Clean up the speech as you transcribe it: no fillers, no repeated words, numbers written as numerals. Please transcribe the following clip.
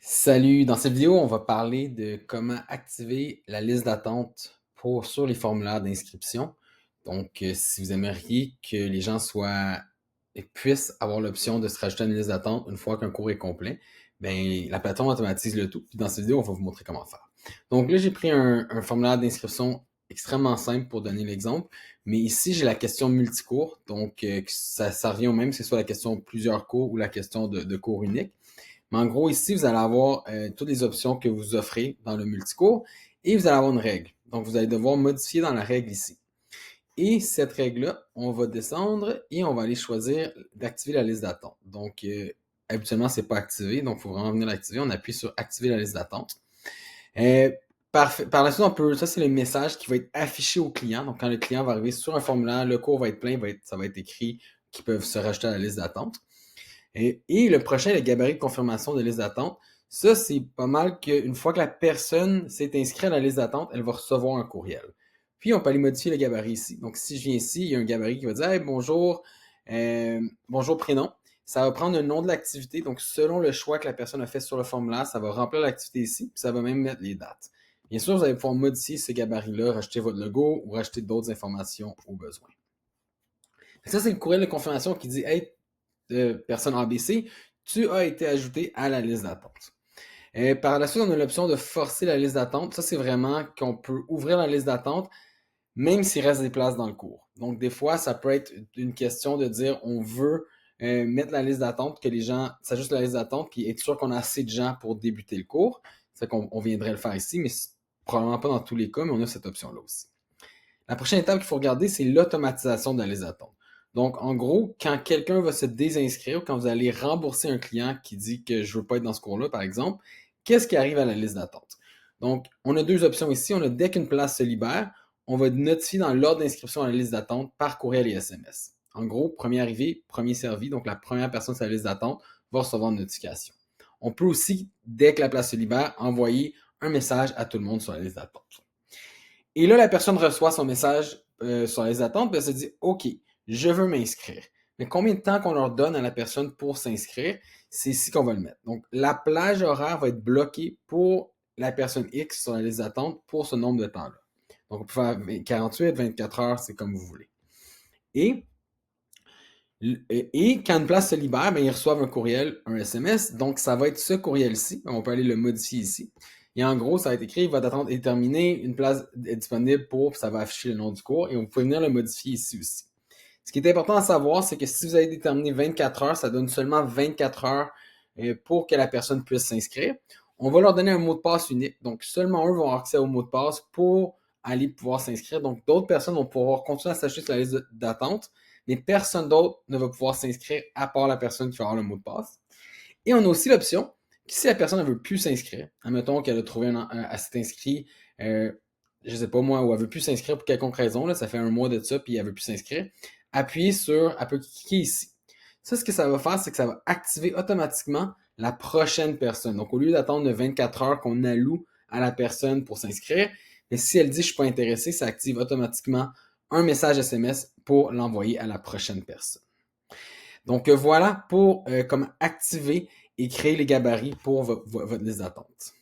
Salut, dans cette vidéo, on va parler de comment activer la liste d'attente sur les formulaires d'inscription. Donc, si vous aimeriez que les gens puissent avoir l'option de se rajouter à une liste d'attente une fois qu'un cours est complet, ben, la plateforme automatise le tout. Puis dans cette vidéo, on va vous montrer comment faire. Donc là, j'ai pris un formulaire d'inscription extrêmement simple pour donner l'exemple. Mais ici, j'ai la question multicours. Donc, ça revient au même, c'est soit la question plusieurs cours ou la question de cours unique. Mais en gros, ici, vous allez avoir toutes les options que vous offrez dans le multicours et vous allez avoir une règle. Donc, vous allez devoir modifier dans la règle ici. Et cette règle-là, on va descendre et on va aller choisir d'activer la liste d'attente. Donc, habituellement, c'est pas activé, donc il faut vraiment venir l'activer. On appuie sur activer la liste d'attente. Euh, par la suite, ça c'est le message qui va être affiché au client. Donc, quand le client va arriver sur un formulaire, le cours va être plein, ça va être écrit qu'ils peuvent se rajouter à la liste d'attente. Et le prochain, le gabarit de confirmation de liste d'attente. Ça, c'est pas mal qu'une fois que la personne s'est inscrite à la liste d'attente, elle va recevoir un courriel. Puis, on peut aller modifier le gabarit ici. Donc, si je viens ici, il y a un gabarit qui va dire hey, bonjour, bonjour prénom. Ça va prendre le nom de l'activité. Donc, selon le choix que la personne a fait sur le formulaire, ça va remplir l'activité ici, puis ça va même mettre les dates. Bien sûr, vous allez pouvoir modifier ce gabarit-là, rajouter votre logo ou rajouter d'autres informations au besoin. Ça, c'est le courriel de confirmation qui dit hey, personne ABC, tu as été ajouté à la liste d'attente. Par la suite, on a l'option de forcer la liste d'attente. Ça, c'est vraiment qu'on peut ouvrir la liste d'attente même s'il reste des places dans le cours. Donc, des fois, ça peut être une question de dire on veut mettre la liste d'attente, que les gens s'ajustent à la liste d'attente, puis être sûr qu'on a assez de gens pour débuter le cours. C'est qu'on viendrait le faire ici, mais probablement pas dans tous les cas, mais on a cette option-là aussi. La prochaine étape qu'il faut regarder, c'est l'automatisation de la liste d'attente. Donc, en gros, quand quelqu'un va se désinscrire, quand vous allez rembourser un client qui dit que je veux pas être dans ce cours-là, par exemple, qu'est-ce qui arrive à la liste d'attente? Donc, on a deux options ici. On a dès qu'une place se libère, on va notifier dans l'ordre d'inscription à la liste d'attente par courriel et SMS. En gros, premier arrivé, premier servi. Donc, la première personne sur la liste d'attente va recevoir une notification. On peut aussi, dès que la place se libère, envoyer un message à tout le monde sur la liste d'attente. Et là, la personne reçoit son message sur les attentes, puis elle se dit OK, je veux m'inscrire. Mais combien de temps qu'on leur donne à la personne pour s'inscrire, c'est ici qu'on va le mettre. Donc, la plage horaire va être bloquée pour la personne X sur la liste d'attente pour ce nombre de temps-là. Donc, on peut faire 48, 24 heures, c'est comme vous voulez. Et, et quand une place se libère, ben, ils reçoivent un courriel, un SMS. Donc, ça va être ce courriel-ci. On peut aller le modifier ici. Et en gros, ça va être écrit, votre attente est terminée, une place est disponible pour, puis ça va afficher le nom du cours, et vous pouvez venir le modifier ici aussi. Ce qui est important à savoir, c'est que si vous avez déterminé 24 heures, ça donne seulement 24 heures pour que la personne puisse s'inscrire. On va leur donner un mot de passe unique. Donc, seulement eux vont avoir accès au mot de passe pour aller pouvoir s'inscrire. Donc, d'autres personnes vont pouvoir continuer à s'ajouter sur la liste d'attente, mais personne d'autre ne va pouvoir s'inscrire à part la personne qui va avoir le mot de passe. Et on a aussi l'option si la personne ne veut plus s'inscrire, admettons qu'elle a trouvé elle s'est inscrite, je sais pas moi, ou elle veut plus s'inscrire pour quelconque raison, là, ça fait un mois de ça, puis elle veut plus s'inscrire, elle peut cliquer ici. Ça, ce que ça va faire, c'est que ça va activer automatiquement la prochaine personne. Donc, au lieu d'attendre 24 heures qu'on alloue à la personne pour s'inscrire, mais si elle dit je suis pas intéressé, ça active automatiquement un message SMS pour l'envoyer à la prochaine personne. Donc voilà pour comment activer et créer les gabarits pour votre liste d'attente.